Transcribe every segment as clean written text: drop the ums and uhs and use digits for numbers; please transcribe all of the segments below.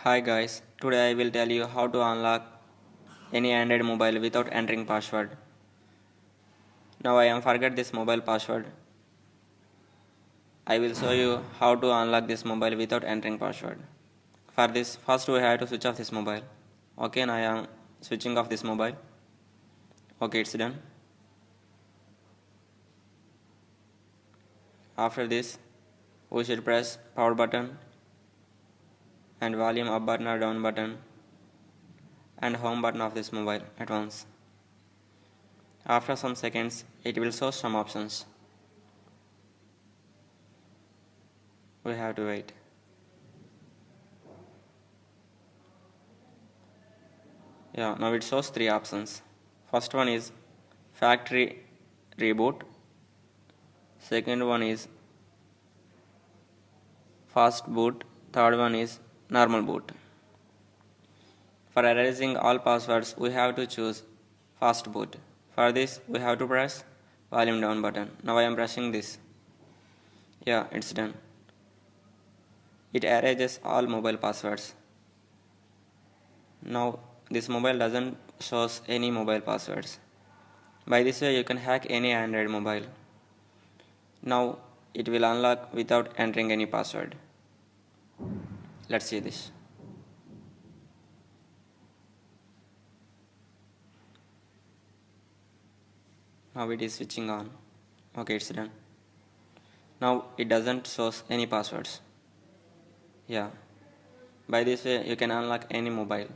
Hi guys, today I will tell you how to unlock any Android mobile without entering password. Now I am forget this mobile password. I will show you how to unlock this mobile without entering password. For this, first we have to switch off this mobile. Okay, now I am switching off this mobile. Okay, it's done. After this, we should press power button and volume up button or down button and home button of this mobile at once. After some seconds, it will show some options. We have to wait. Yeah, now it shows three options. First one is factory reboot. Second one is fast boot. Third one is normal boot. For erasing all passwords, we have to choose fast boot. For this, we have to press volume down button. Now I am pressing this. Yeah, it's done. It erases all mobile passwords. Now this mobile doesn't shows any mobile passwords. By this way you can hack any Android mobile. Now it will unlock without entering any password. Let's see this. Now it is switching on. Okay, it's done. Now it doesn't shows any passwords. Yeah. By this way you can unlock any mobile.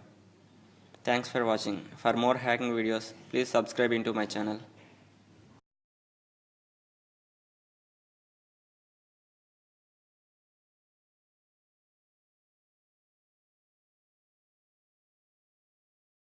Thanks for watching. For more hacking videos, please subscribe into my channel.